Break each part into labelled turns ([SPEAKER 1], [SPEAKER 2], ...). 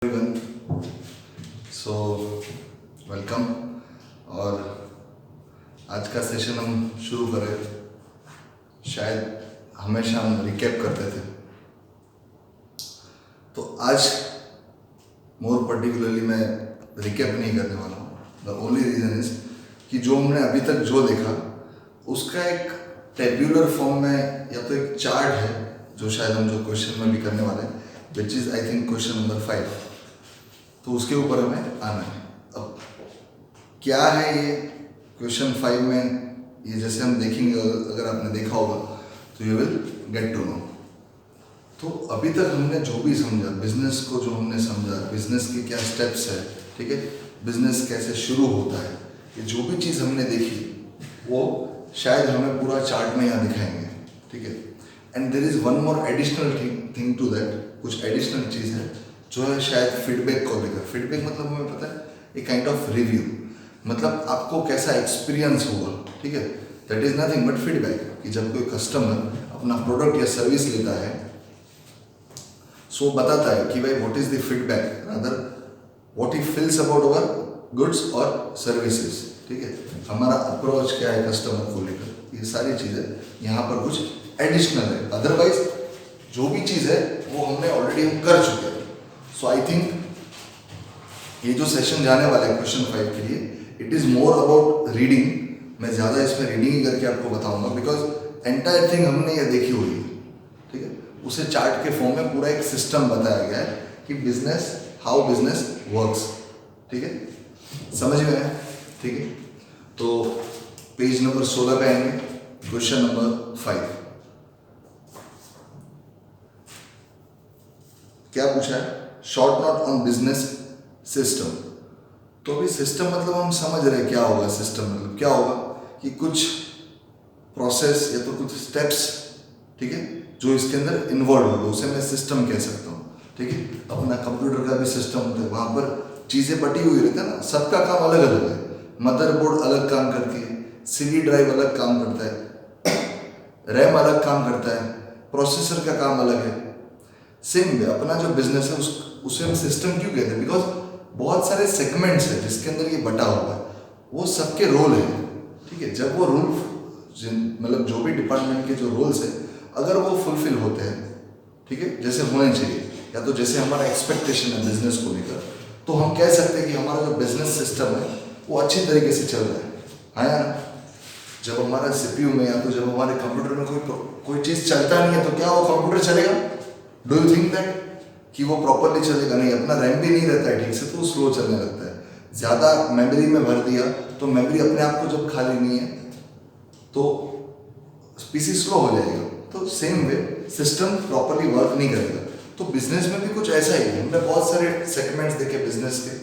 [SPEAKER 1] everyone. So welcome. और आज का सेशन हम शुरू करें। शायद हमेशा हम रिकैप करते थे, तो आज मोर पर्टिकुलरली मैं रिकैप नहीं करने वाला हूँ। द ओनली रीज़न इज कि जो हमने अभी तक जो देखा उसका एक टेब्यूलर फॉर्म में या तो एक चार्ट है, जो शायद हम जो क्वेश्चन में भी करने वाले हैं, which is I think question number 5। तो उसके ऊपर हमें आना है। अब क्या है ये क्वेश्चन 5 में, ये जैसे हम देखेंगे, अगर आपने देखा होगा तो you will get to know. तो अभी तक हमने जो भी समझा, बिजनेस को जो हमने समझा, बिजनेस के क्या स्टेप्स है, ठीक है, बिजनेस कैसे शुरू होता है, ये जो भी चीज़ हमने देखी वो शायद हमें पूरा चार्ट में यहाँ दिखाएंगे, ठीक है। And there is one more additional thing to that, कुछ एडिशनल चीज़ है जो है शायद फीडबैक को लेकर। फीडबैक मतलब हमें पता है एक काइंड ऑफ रिव्यू, मतलब आपको कैसा एक्सपीरियंस हुआ, ठीक है। That is nothing but feedback, कि जब कोई कस्टमर अपना प्रोडक्ट या सर्विस लेता है, सो बताता है कि भाई what is the feedback, rather what he feels about our goods और सर्विसेज, ठीक है। हमारा अप्रोच क्या है कस्टमर को लेकर, ये सारी चीज़ें यहाँ पर कुछ एडिशनल है। अदरवाइज जो भी चीज़ है वो हमने ऑलरेडी हम कर चुके हैं। सो आई थिंक ये जो सेशन जाने वाला है क्वेश्चन 5 के लिए, it is more about reading. मैं ज़्यादा इसमें रीडिंग ही करके आपको बताऊंगा, बिकॉज एंटायर थिंग हमने ये देखी हुई है, ठीक है। उसे चार्ट के फॉर्म में पूरा एक सिस्टम बताया गया है कि बिजनेस, हाउ बिजनेस वर्क्स, ठीक है, समझ में आया, ठीक है। तो पेज नंबर 16 पे आएंगे, क्वेश्चन नंबर 5। क्या पूछा है? Short note on business system. तो अभी सिस्टम मतलब हम समझ रहे हैं क्या होगा। सिस्टम मतलब क्या होगा कि कुछ प्रोसेस या तो कुछ स्टेप्स, ठीक है, जो इसके अंदर इन्वॉल्व होगा, उसे मैं सिस्टम कह सकता हूँ, ठीक है। अपना कंप्यूटर का भी सिस्टम होता है, वहाँ पर चीज़ें बटी हुई रहती है ना, सबका काम अलग अलग है। मदरबोर्ड अलग काम करती है, सीडी ड्राइव अलग काम करता है, रैम अलग काम करता है, प्रोसेसर का काम अलग है। सेम वे अपना जो बिजनेस है उसे हम सिस्टम क्यों कहते हैं? बिकॉज बहुत सारे सेगमेंट्स है जिसके अंदर ये बटा हुआ है, वो सबके रोल है, ठीक है। जब वो रूल मतलब जो भी डिपार्टमेंट के जो रोल्स है अगर वो फुलफिल होते हैं, ठीक है, जैसे होने चाहिए, या तो जैसे हमारा एक्सपेक्टेशन है बिजनेस को लेकर, तो हम कह सकते हैं कि हमारा जो बिजनेस सिस्टम है वो अच्छी तरीके से चल रहा है ना। जब हमारा सीपीयू में या तो जब हमारे कंप्यूटर में कोई चीज़ चलता नहीं है तो क्या वो कंप्यूटर चलेगा? डू यू थिंक दैट कि वो प्रॉपरली चलेगा? नहीं। अपना रैम भी नहीं रहता है ठीक से तो स्लो चलने लगता है। ज़्यादा मेमोरी में भर दिया तो मेमोरी अपने आप को जब खाली नहीं है तो पीसी स्लो हो जाएगा। तो same way system properly work नहीं करेगा। तो बिजनेस में भी कुछ ऐसा ही है। हमने बहुत सारे सेगमेंट्स देखे बिजनेस के।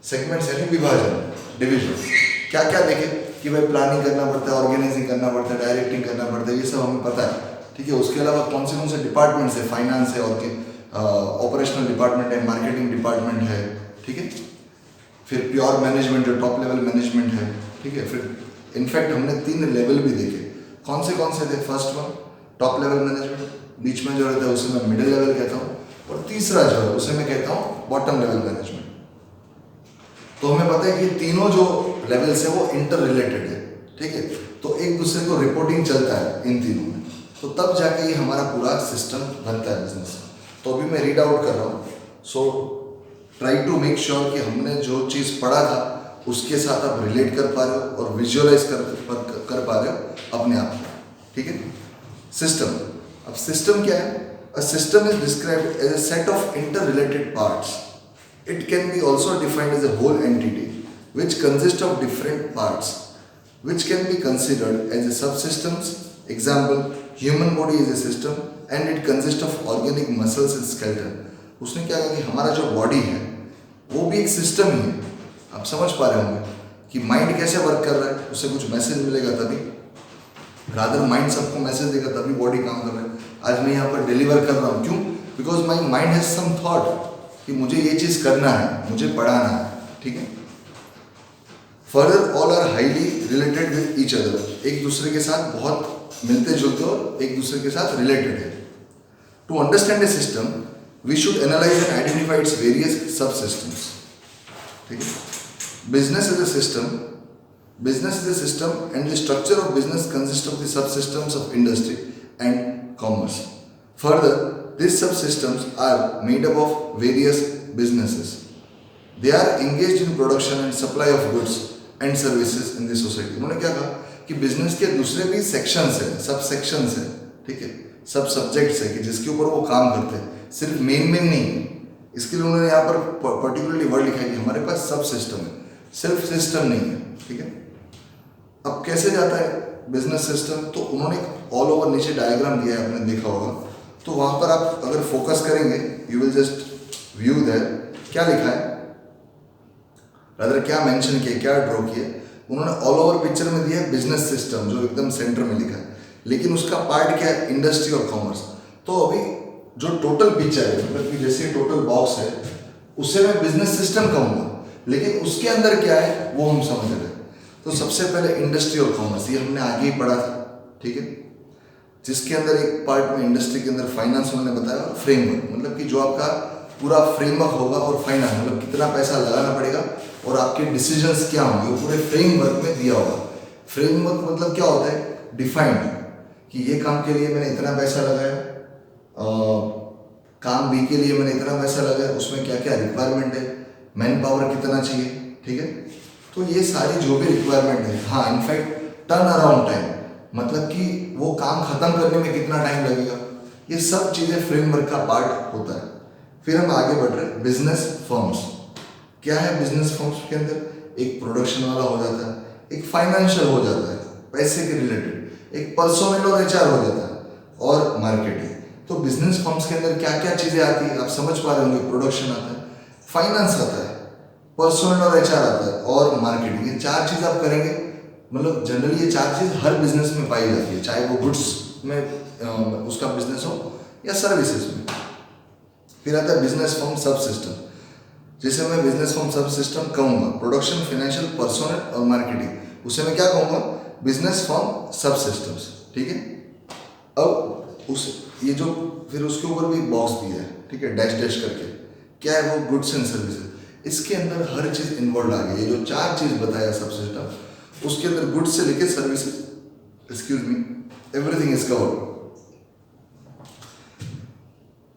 [SPEAKER 1] सेगमेंट्स यानी विभाजन, डिविजन। क्या क्या देखे कि भाई प्लानिंग करना पड़ता है, ऑर्गेनाइजिंग करना पड़ता है, डायरेक्टिंग करना पड़ता है, ये सब हमें पता है, ठीक है। उसके अलावा कौन से डिपार्टमेंट्स है, फाइनेंस है, और ऑपरेशनल डिपार्टमेंट है, मार्केटिंग डिपार्टमेंट है, ठीक है। फिर प्योर मैनेजमेंट है, टॉप लेवल मैनेजमेंट है, ठीक है। फिर इनफैक्ट हमने 3 लेवल भी देखे। कौन से थे? First one top level management, बीच में जो रहता है उसे मैं मिडिल लेवल कहता हूँ, और तीसरा जो है उसे मैं कहता हूँ बॉटम लेवल मैनेजमेंट। तो हमें पता है कि तीनों जो लेवल्स है वो इंटर रिलेटेड है, ठीक है। तो एक दूसरे को रिपोर्टिंग चलता है इन तीनों में, तो तब जाके ये हमारा पूरा सिस्टम बनता है बिजनेस। तो अभी मैं रीड आउट कर रहा हूँ। So try to make sure कि हमने जो चीज़ पढ़ा था उसके साथ आप रिलेट कर पा रहे हो और विजुअलाइज कर पा रहे हो अपने आप को, ठीक है। सिस्टम, अब सिस्टम क्या है? A system is described as a set of interrelated parts. It can be also defined as a whole entity which consists of different parts which can be considered as a subsystems. Example, human body is a system and it consists of organic muscles and skeleton. उसने क्या कहा कि हमारा जो body है वो भी एक सिस्टम ही है। आप समझ पा रहे होंगे कि माइंड कैसे वर्क कर रहा है, उसे कुछ मैसेज मिलेगा तभी, रादर माइंड सबको मैसेज देगा तभी बॉडी काम कर रहा है। आज मैं यहाँ पर डिलीवर कर रहा हूँ, क्यों? Because my mind has some thought कि मुझे ये चीज़ करना है, मुझे पढ़ाना है, ठीक है। Further all are highly related with each other, एक दूसरे के साथ बहुत मिलते जुलते और एक दूसरे के साथ रिलेटेड है। To understand a system we should analyse and identify its various subsystems. ठीक है. Business is a system and the structure of business consists of the subsystems of industry and commerce. Further, these subsystems are made up of various businesses. They are engaged in production and supply of goods and services in the society. उन्होंने क्या कहा कि business के दूसरे भी sections हैं, सब sections हैं, ठीक है, सब सब्जेक्ट्स है कि जिसके ऊपर वो काम करते हैं, सिर्फ मेन नहीं है. इसके लिए उन्होंने यहाँ पर पर्टिकुलरली वर्ड लिखा है कि हमारे पास सब सिस्टम है, सिर्फ सिस्टम नहीं है. ठीक है. अब कैसे जाता है बिजनेस सिस्टम, तो उन्होंने ऑल ओवर नीचे डायग्राम दिया है, आपने देखा होगा. तो वहाँ पर आप अगर फोकस करेंगे, you will just view that क्या लिखा है, रादर क्या मेंशन किया, क्या ड्रॉ किया. उन्होंने ऑल ओवर पिक्चर में दिया है बिजनेस सिस्टम, जो एकदम सेंटर में लिखा है, लेकिन उसका पार्ट क्या है, इंडस्ट्री और कॉमर्स. तो अभी जो टोटल पिक्चर है, मतलब कि जैसे टोटल बॉक्स है, उसे मैं बिजनेस सिस्टम कहूँगा, लेकिन उसके अंदर क्या है वो हम समझ रहे हैं. तो सबसे पहले इंडस्ट्री और कॉमर्स, ये हमने आगे ही पढ़ा था. ठीक है. जिसके अंदर एक पार्ट में इंडस्ट्री के अंदर फाइनेंस उन्होंने बताया, और फ्रेमवर्क, मतलब कि जो आपका पूरा फ्रेमवर्क होगा, और फाइनेंस मतलब कितना पैसा लगाना पड़ेगा और आपके डिसीजंस क्या होंगे, वो पूरे फ्रेमवर्क में दिया होगा. फ्रेमवर्क मतलब क्या होता है, डिफाइंड, कि ये काम के लिए मैंने इतना पैसा लगाया, काम बी के लिए मैंने इतना पैसा लगाया, उसमें क्या क्या रिक्वायरमेंट है, मैन पावर कितना चाहिए. ठीक है. तो ये सारी जो भी रिक्वायरमेंट है, हाँ, इनफैक्ट टर्न अराउंड टाइम, मतलब कि वो काम खत्म करने में कितना टाइम लगेगा, ये सब चीज़ें फ्रेमवर्क का पार्ट होता है. फिर हम आगे बढ़ रहे हैं. बिजनेस फर्म्स क्या है, बिजनेस फर्म्स के अंदर एक प्रोडक्शन वाला हो जाता है, एक फाइनेंशियल हो जाता है, पैसे के रिलेटेड, एक पर्सोनल और एचआर हो जाता है, और मार्केटिंग. तो बिजनेस फर्म्स के अंदर क्या क्या चीज़ें आती है, आप समझ पा रहे होंगे. प्रोडक्शन आता है, फाइनेंस आता है, पर्सनल और एचआर आता है, और मार्केटिंग. ये चार चीज़ आप करेंगे, मतलब जनरली ये चार चीज़ हर बिजनेस में पाई जाती है, चाहे वो गुड्स में उसका बिजनेस हो या सर्विसेज में. फिर आता है बिजनेस फर्म सब सिस्टम, जिसे मैं बिजनेस फर्म सब सिस्टम कहूँगा. प्रोडक्शन, फाइनेंशियल, पर्सनल और मार्केटिंग, उसे मैं क्या कहूँगा, बिजनेस फर्म सब सिस्टम्स. ठीक है. अब उस ये जो फिर उसके ऊपर भी बॉक्स दिया है, ठीक है, डैश डैश करके, क्या है वो, गुड्स एंड सर्विसेज. इसके अंदर हर चीज़ इन्वॉल्व आ गई. ये जो चार चीज़ बताया सब सिस्टम, उसके अंदर गुड्स से लेके services, excuse me, everything is covered.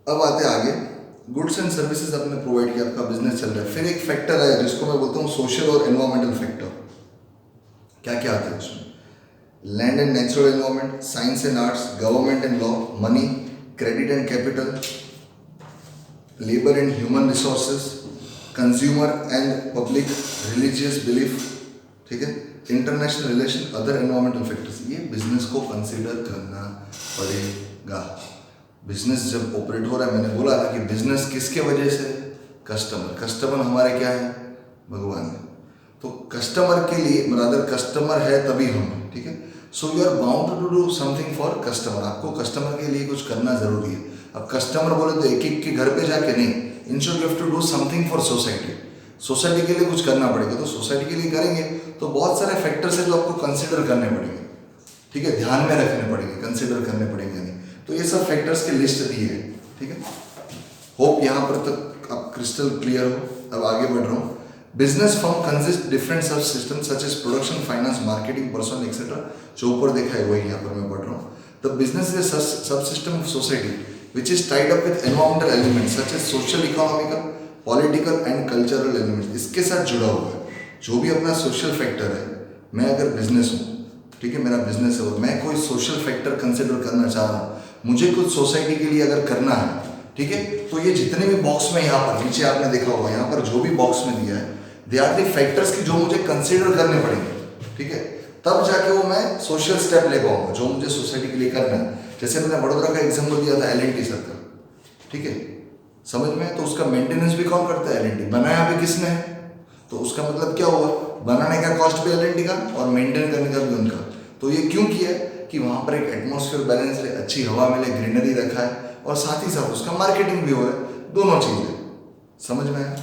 [SPEAKER 1] अब आते हैं आगे. गुड्स एंड सर्विसेज आपने प्रोवाइड किया, आपका बिजनेस चल रहा है. फिर एक फैक्टर है जिसको मैं बोलता हूँ सोशल और एनवायरमेंटल फैक्टर. क्या क्या आता है उसमें, land and natural environment, science and arts, government and law, money, credit and capital, labour and human resources, consumer and public, religious belief. ठीक है. International relation, other environmental factors. ये business को consider करना पड़ेगा. बिजनेस जब operate हो रहा है, मैंने बोला था कि बिजनेस किसके वजह से, कस्टमर. कस्टमर हमारे क्या है, भगवान है. तो कस्टमर के लिए, मतलब कस्टमर है तभी हम. ठीक है. So you are bound to do something for customer. आपको कस्टमर के लिए कुछ करना जरूरी है. अब कस्टमर बोले तो एक एक के घर पे जाके नहीं, in short you have to do something for society. Society के लिए कुछ करना पड़ेगा. तो सोसाइटी के लिए करेंगे तो बहुत सारे फैक्टर्स हैं जो आपको कंसिडर करने पड़ेंगे. ठीक है, ध्यान में रखने पड़ेंगे, कंसिडर करने पड़ेंगे. नहीं तो ये सब फैक्टर्स की लिस्ट दी है. ठीक है. होप यहाँ पर तक आप क्रिस्टल क्लियर हो. अब आगे बढ़ रहा हूँ. Business firm consist different subsystem such as production, finance, marketing, personal etcetera. जो ऊपर देखा है वही यहाँ पर मैं पढ़ रहा हूँ. The business is a subsystem of society which is tied up with environmental elements such as social, economical, political and cultural elements. इसके साथ जुड़ा हुआ है. जो भी अपना सोशल फैक्टर है, मैं अगर बिजनेस हूँ, ठीक है, मेरा बिजनेस है और मैं कोई सोशल फैक्टर कंसिडर करना चाह रहा हूँ, मुझे कुछ सोसाइटी के लिए अगर करना है, ठीक है, तो ये जितने भी बॉक्स में यहाँ पर नीचे आपने देखा होगा, यहाँ पर जो भी बॉक्स में दिया है, दे आर द फैक्टर्स की जो मुझे कंसिडर करने पड़ेंगे. ठीक है. तब जाके वो मैं सोशल स्टेप ले पाऊंगा जो मुझे सोसाइटी के लिए करना है. जैसे मैंने वडोदरा का एग्जाम्पल दिया था, L&T सर्कल. ठीक है, समझ में. तो उसका मेंटेनेंस भी कौन करता है, L&T. बनाया भी किसने है, तो उसका मतलब क्या हुआ, बनाने का कॉस्ट भी L&T का और मेंटेन करने का भी उनका. तो ये क्यों किया है कि वहाँ पर एक एटमॉस्फेयर बैलेंस रहे, अच्छी हवा मिले, ग्रीनरी रखा है, और साथ ही साथ उसका मार्केटिंग भी हो है. दोनों चीज़ें समझ में आया.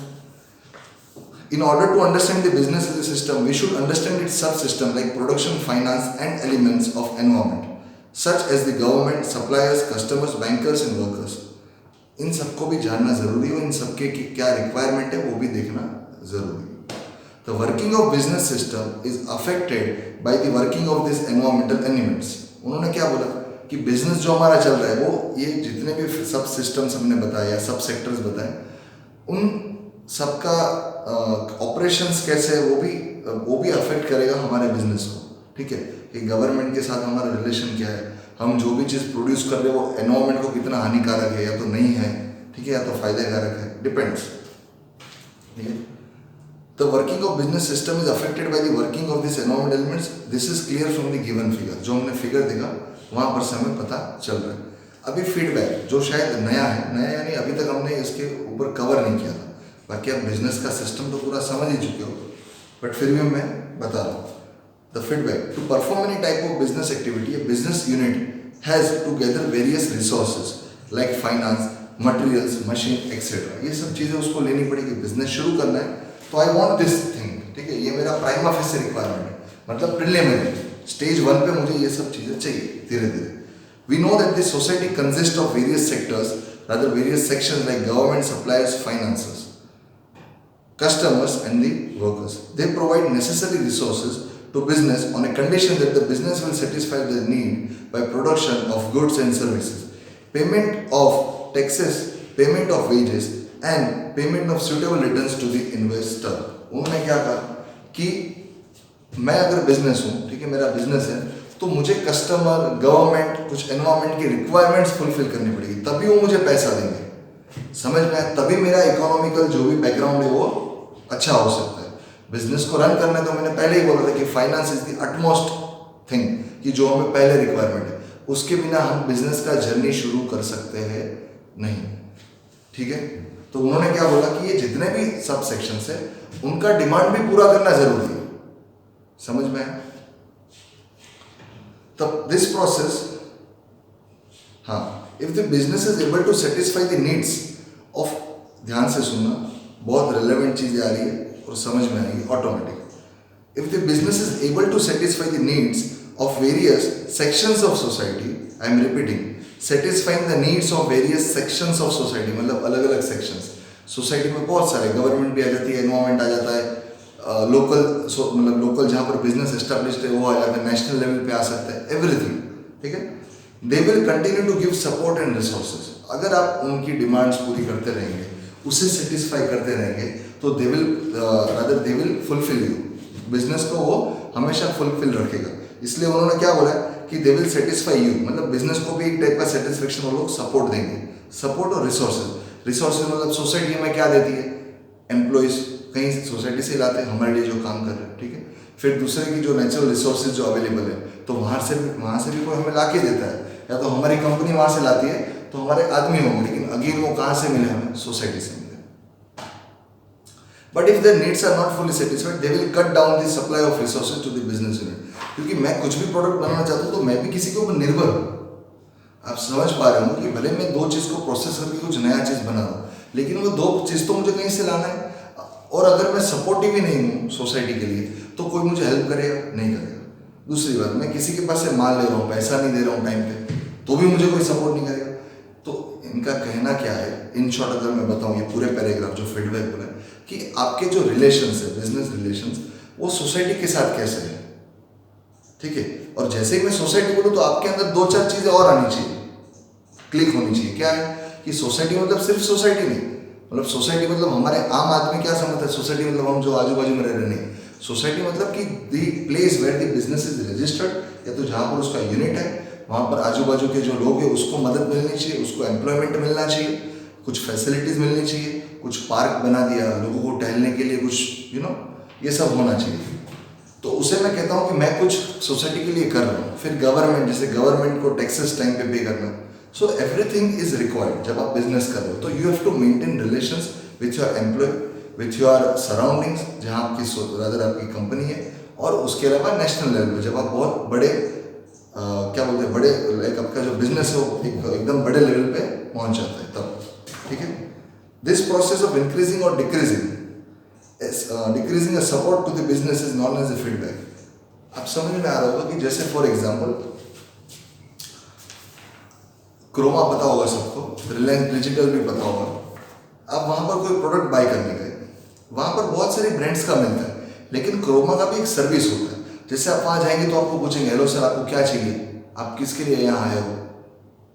[SPEAKER 1] In order to understand the business as a system, we should understand its subsystem like production, finance, and elements of environment, such as the government, suppliers, customers, bankers, and workers. इन सबको भी जानना ज़रूरी है, इन सबके की क्या रिक्वायरमेंट है वो भी देखना ज़रूरी है। The working of business system is affected by the working of this environmental elements. उन्होंने क्या बोला कि बिजनेस जो हमारा चल रहा है वो ये जितने भी सब सिस्टम्स हमने बताए या सब सेक्टर्स बताए, उन सबका ऑपरेशंस कैसे है वो भी अफेक्ट करेगा हमारे बिजनेस को। ठीक है, कि गवर्नमेंट के साथ हमारा रिलेशन क्या है, हम जो भी चीज़ प्रोड्यूस कर रहे हैं वो एनवायरमेंट को कितना हानिकारक है या तो नहीं है, ठीक है, या तो फायदेकारक है, डिपेंड्स। ठीक है, the working of business system is affected by the working of this environment elements. This is clear from the given figure. जो हमने फिगर देखा वहाँ पर से हमें पता चल रहा है। अभी फीडबैक जो शायद नया है, नया यानी अभी तक हमने इसके ऊपर कवर नहीं किया था, बाकी आप बिजनेस का सिस्टम तो पूरा समझ ही चुके हो, बट फिर भी मैं बता रहा हूँ। The feedback to perform any type of business activity, a business unit has to gather various resources like finance, materials, machine, etc. ये सब चीज़ें उसको लेनी पड़ेगी। बिजनेस शुरू करना है तो आई वॉन्ट दिस थिंग, ठीक है, ये मेरा प्राइम ऑफिस से रिक्वायरमेंट है, मतलब प्रिलिमिनरी स्टेज 1 पे मुझे ये सब चीज़ें चाहिए धीरे धीरे। We know that this society consists of various sectors, rather various sections like government, suppliers, finances, customers and the workers. They provide necessary resources to business on a condition that the business will satisfy their need by production of goods and services, payment of taxes, payment of wages and payment of suitable returns to the investor. उन्होंने क्या कहा कि मैं अगर business हूँ, ठीक है, मेरा बिजनेस है, तो मुझे कस्टमर, गवर्नमेंट, कुछ एनवायरमेंट की रिक्वायरमेंट्स फुलफिल करनी पड़ेगी, तभी वो मुझे पैसा देंगे। समझ में आया? तभी मेरा इकोनॉमिकल जो भी बैकग्राउंड है वो अच्छा हो सकता है। बिजनेस को रन करना है तो मैंने पहले ही बोला था कि finance is the utmost thing, कि जो हमें पहले रिक्वायरमेंट है, उसके बिना हम बिजनेस का जर्नी शुरू कर सकते हैं नहीं। ठीक है, तो उन्होंने क्या बोला कि ये जितने भी सब सेक्शंस है उनका डिमांड भी पूरा करना जरूरी है। समझ में आया? तब दिस प्रोसेस, हाँ, if the business is able to satisfy the needs of, ध्यान से सुनना, बहुत रिलेवेंट चीजें आ रही है और समझ में आएगी automatic. If the business is able to satisfy the needs of various sections of society, I am repeating, satisfying the needs of various sections of society, मतलब अलग अलग सेक्शंस सोसाइटी में बहुत सारे, गवर्नमेंट भी आ जाती है, एनवायरमेंट आ जाता है, लोकल मतलब लोकल जहाँ पर बिजनेस एस्टेब्लिश्ड है वो आ जाता है, नेशनल लेवल पे आ सकता है, एवरीथिंग। ठीक है, they will continue to give support and resources. अगर आप उनकी डिमांड्स पूरी करते रहेंगे, उसे सेटिस्फाई करते रहेंगे, तो they will fulfil you, business को वो हमेशा फुलफिल रखेगा। इसलिए उन्होंने क्या बोला कि दे विल सेटिस्फाई यू, मतलब बिजनेस को भी एक टाइप का सेटिस्फेक्शन वो लोग सपोर्ट देंगे। सपोर्ट और रिसोर्सेज मतलब सोसाइटी हमें क्या देती है, एम्प्लॉयज कहीं सोसाइटी से लाते हैं हमारे लिए जो काम कर रहे हैं, ठीक है, फिर दूसरे की जो नेचुरल रिसोर्सेज जो अवेलेबल है तो वहाँ से भी कोई हमें ला के देता है, या तो हमारी कंपनी वहाँ से लाती है तो हमारे आदमी होंगे, लेकिन अगेन वो कहाँ से मिले, हमें सोसाइटी से मिले। But if their needs are not fully satisfied they will cut down the supply of resources to the business unit. क्योंकि मैं कुछ भी प्रोडक्ट बनाना चाहता हूँ तो मैं भी किसी के ऊपर निर्भर हूँ। आप समझ पा रहे हो कि भले मैं दो चीज़ को प्रोसेस करके कुछ नया चीज़ बना रहा हूँ, लेकिन वो दो चीज़ तो मुझे कहीं से लाना है, और अगर मैं सपोर्टिव ही नहीं हूँ सोसाइटी के लिए तो कोई मुझे हेल्प करेगा नहीं करेगा। दूसरी बात, मैं किसी के पास से माल ले रहा हूँ, पैसा नहीं दे रहा हूँ टाइम पे, तो भी मुझे कोई सपोर्ट नहीं करेगा। तो इनका कहना क्या है, इन शॉर्ट अगर मैं बताऊँ ये पूरे पैराग्राफ जो फीडबैक बोला है कि आपके जो रिलेशंस है, बिजनेस रिलेशंस, वो सोसाइटी के साथ कैसे है। ठीक है, और जैसे ही मैं सोसाइटी बोलूँ तो आपके अंदर दो चार चीज़ें और आनी चाहिए, क्लिक होनी चाहिए। क्या है कि सोसाइटी मतलब सिर्फ सोसाइटी नहीं, मतलब सोसाइटी मतलब हमारे आम आदमी क्या समझता है, सोसाइटी मतलब हम जो आजू बाजू में रह रहे नहीं, सोसाइटी मतलब कि the place where the business is registered, या तो जहाँ पर उसका यूनिट है वहाँ पर आजू बाजू के जो लोग हैं उसको मदद मिलनी चाहिए, उसको एम्प्लॉयमेंट मिलना चाहिए, कुछ फैसिलिटीज़ मिलनी चाहिए, कुछ पार्क बना दिया लोगों को टहलने के लिए, कुछ ये सब होना चाहिए। तो उसे मैं कहता हूँ कि मैं कुछ सोसाइटी के लिए कर रहा हूँ। फिर गवर्नमेंट, जैसे गवर्नमेंट को टैक्सेस टाइम पे करना, सो एवरीथिंग इज रिक्वायर्ड जब आप बिजनेस कर रहे हो। तो you have to maintain relations with your employ, with your surroundings, जहाँ आपकी कंपनी है, और उसके अलावा नेशनल लेवल पे जब आप बहुत बड़े क्या बोलते हैं, बड़े लाइक आपका जो बिजनेस है वो एकदम बड़े लेवल पे पहुँच जाता है तब। ठीक है, दिस प्रोसेस ऑफ इंक्रीजिंग और decreasing a support to the business is known as a feedback। आप समझ में आ रहा होगा कि जैसे फॉर एग्जांपल क्रोमा पता होगा सबको, रिलायंस डिजिटल भी पता होगा। आप वहाँ पर कोई प्रोडक्ट बाय करने गए, वहाँ पर बहुत सारी ब्रांड्स का मिलता है, लेकिन क्रोमा का भी एक सर्विस होता है। जैसे आप वहाँ जाएंगे तो आपको पूछेंगे, हेलो सर आपको क्या चाहिए, आप किसके लिए यहाँ आए हो,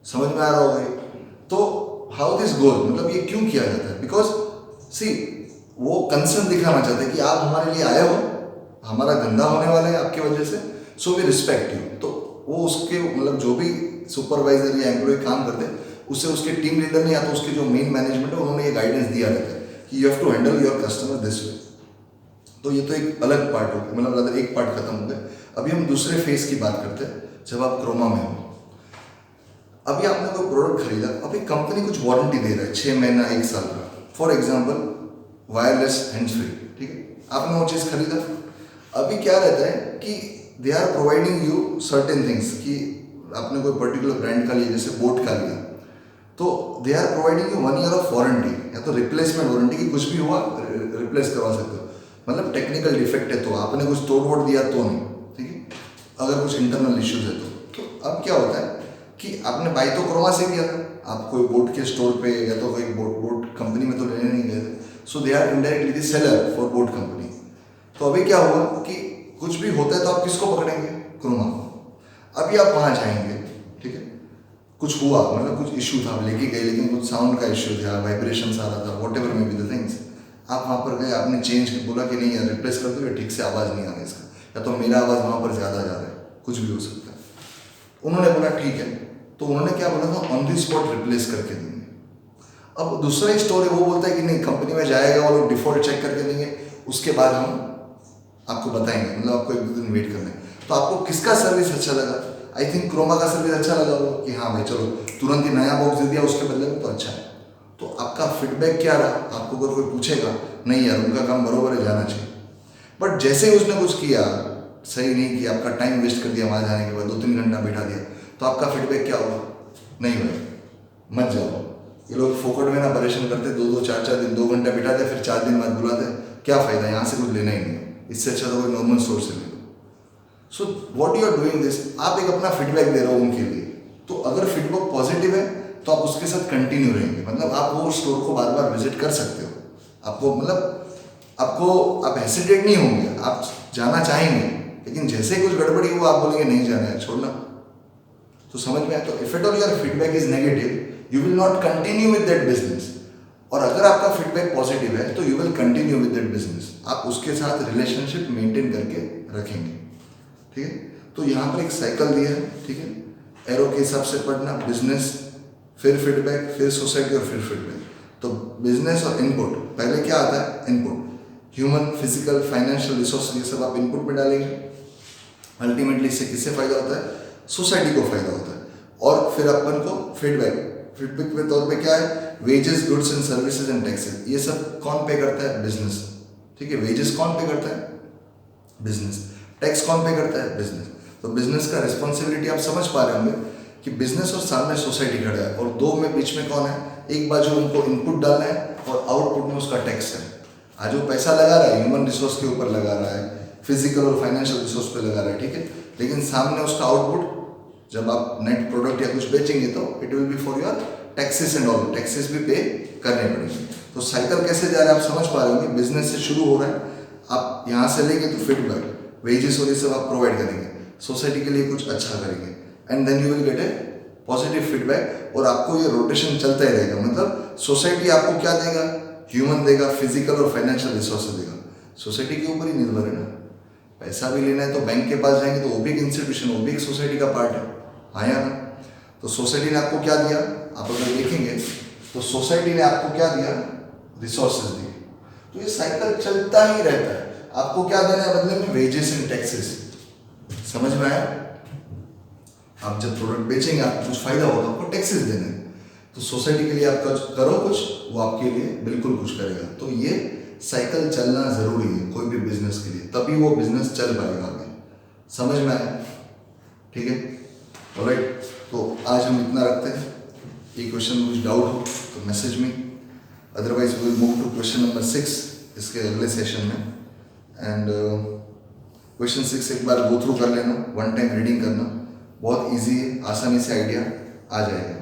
[SPEAKER 1] समझ में आ रहा होगा ये? तो हाउ दिस गोज, मतलब ये क्यों किया जाता है? बिकॉज सी वो कंसर्न दिखाना चाहते हैं कि आप हमारे लिए आए हो, हमारा धंधा होने वाला है आपकी वजह से, सो वी रिस्पेक्ट यू। तो वो उसके मतलब जो भी सुपरवाइजर या एम्प्लॉय काम करते हैं उससे उसके टीम लीडर ने या तो उसके जो मेन मैनेजमेंट है उन्होंने ये गाइडेंस दिया रहता है कि you have to handle your customer this way. तो ये तो एक अलग पार्ट हो गया, मतलब अगर एक पार्ट खत्म हो गया। अभी हम दूसरे फेज की बात करते हैं, जब आप क्रोमा में हो। अभी आपने कोई प्रोडक्ट खरीदा, अभी कंपनी कुछ वारंटी दे रहा है 6 महीना 1 साल का, for example wireless hands free, ठीक है, आपने वो चीज़ खरीदा। अभी क्या रहता है कि they are providing you certain things, कि आपने कोई पर्टिकुलर ब्रांड का लिया, जैसे बोट का लिया, तो they are providing you 1 year of warranty या तो रिप्लेसमेंट वारंटी, की कुछ भी हुआ रिप्लेस करवा सकते हो, मतलब टेक्निकल डिफेक्ट है तो आपने कुछ तोड़ वोड़ दिया तो नहीं, ठीक है, अगर कुछ इंटरनल इश्यूज है तो अब क्या होता है कि आपने बाई तो क्रोमा से किया था, आप कोई बोट के स्टोर पे या तो कोई बोट कंपनी में तो लेने नहीं गए थे, so they are indirectly the seller for boat company. तो अभी क्या हुआ कि कुछ भी होता है तो आप किसको पकड़ेंगे? क्रोमा को। अभी आप वहाँ जाएंगे, ठीक है, कुछ हुआ, मतलब कुछ इशू था, लेके गए, लेकिन कुछ साउंड का इशू था, वाइब्रेशन आ रहा था, what ever may be the things, आप वहाँ पर गए, आपने चेंज बोला कि नहीं यार रिप्लेस कर दो, ठीक से आवाज़ नहीं आ रहा इसका, या तो मेरा आवाज़ वहाँ पर ज़्यादा जा रहा है, कुछ भी हो सकता है। उन्होंने बोला ठीक है, तो उन्होंने क्या बोला था, ऑन दी स्पॉट रिप्लेस करके देंगे। अब दूसरा स्टोर है वो बोलता है कि नहीं, कंपनी में जाएगा, वो लोग डिफॉल्ट चेक करके देंगे, उसके बाद हम आपको बताएंगे, मतलब आपको 1-2 दिन वेट करना है। तो आपको किसका सर्विस अच्छा लगा? आई थिंक क्रोमा का सर्विस अच्छा लगा होगा कि हाँ भाई चलो तुरंत ही नया बॉक्स दे दिया उसके बदले में, तो अच्छा है। तो आपका फीडबैक क्या रहा? आपको अगर कोई पूछेगा, नहीं यार उनका काम बरोबर है, जाना चाहिए। बट जैसे ही उसने कुछ किया सही नहीं किया, आपका टाइम वेस्ट कर दिया, वहाँ जाने के बाद 2-3 घंटा बैठा दिया, तो आपका फीडबैक क्या होगा? नहीं भाई मत जाओ, ये लोग फोकट में ना परेशान करते, 2-2 4-4 दिन 2 घंटा बिठाते, फिर 4 दिन बाद बुलाते, क्या फ़ायदा, यहाँ से कुछ लेना ही नहीं है, इससे अच्छा तो कोई नॉर्मल सोर्स से ले लो। So what you are doing this, आप एक अपना फीडबैक दे रहे हो उनके लिए, तो अगर फीडबैक पॉजिटिव है तो आप उसके साथ कंटिन्यू रहेंगे, मतलब आप वो स्टोर को बार बार विजिट कर सकते हो, आपको मतलब आप हेसिटेट नहीं होंगे, आप जाना चाहेंगे, लेकिन जैसे ही कुछ गड़बड़ी हुआ आप बोलेंगे नहीं जाना है, छोड़ना। तो समझ में आया? तो if at all your feedback is negative you will not continue with that business, और अगर आपका फीडबैक पॉजिटिव है तो you will continue with that business, आप उसके साथ रिलेशनशिप मेंटेन करके रखेंगे, ठीक है। तो यहाँ पर एक साइकिल दिया है, ठीक है, एरो के हिसाब से पढ़ना, बिजनेस, फिर फीडबैक, फिर सोसाइटी और फिर फीडबैक। तो बिजनेस और इनपुट, पहले क्या आता है? Input, human, physical, financial resource, ये सब आप इनपुट में डालेंगे। अल्टीमेटली इससे किससे फायदा होता है? सोसाइटी को फायदा होता है। और फिर अपन को फीडबैक के तौर पे क्या है? Wages, goods and services and taxes, ये सब कौन पे करता है? बिजनेस, ठीक है। वेजेस कौन पे करता है? बिजनेस। टैक्स कौन पे करता है? बिजनेस। तो बिजनेस का रिस्पॉन्सिबिलिटी आप समझ पा रहे होंगे कि बिजनेस और सामने सोसाइटी खड़ा है, और दो में बीच में कौन है? एक बाजू उनको इनपुट डालना है और आउटपुट में उसका टैक्स है। आज वो पैसा लगा रहा है ह्यूमन रिसोर्स के ऊपर लगा रहा है, फिजिकल और फाइनेंशियल रिसोर्स पे लगा रहा है, ठीक है, लेकिन सामने उसका आउटपुट जब आप नेट प्रोडक्ट या कुछ बेचेंगे तो it will be for your taxes and all, taxes भी पे करने पड़ेंगे। तो साइकिल कैसे जा रहा है आप समझ पा रहे होंगे। बिजनेस से शुरू हो रहा है, आप यहाँ से लेंगे तो फीडबैक, वेजेस और ये सब आप प्रोवाइड करेंगे, सोसाइटी के लिए कुछ अच्छा करेंगे, and then you will get a positive feedback, और आपको ये रोटेशन चलता ही रहेगा। मतलब सोसाइटी आपको क्या देगा? ह्यूमन देगा, फिजिकल और फाइनेंशियल रिसोर्सेज देगा। सोसाइटी के ऊपर ही निर्भर है ना। पैसा भी लेना है तो बैंक के पास जाएंगे, तो वो भी एक इंस्टीट्यूशन, वो भी एक सोसाइटी का पार्ट है, हाँ या ना। तो सोसाइटी ने आपको क्या दिया? आप अगर देखेंगे तो सोसाइटी ने आपको क्या दिया? रिसोर्सेज दिए। तो ये साइकिल चलता ही रहता है। आपको क्या देना है बदले में? Wages and taxes. समझ में आया? आप जब प्रोडक्ट बेचेंगे आपको कुछ फायदा होगा, आपको टैक्सेस देने हैं। तो सोसाइटी के लिए आप करो कुछ, वो आपके लिए बिल्कुल कुछ करेगा। तो ये साइकिल चलना जरूरी है कोई भी बिजनेस के लिए, तभी वो बिजनेस चल पाएगा आगे। समझ में आया? ठीक है, ऑलराइट। तो आज हम इतना रखते हैं। ये क्वेश्चन कुछ डाउट हो तो मैसेज में, otherwise we will move to question number 6 इसके अगले सेशन में। एंड क्वेश्चन 6 एक बार गो थ्रू कर लेना, 1 टाइम रीडिंग करना, बहुत इजी है, आसानी से आइडिया आ जाएगा।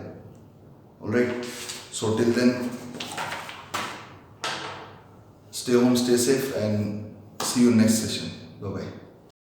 [SPEAKER 1] Alright, so till then, stay home, stay safe, and see you next session. Bye bye.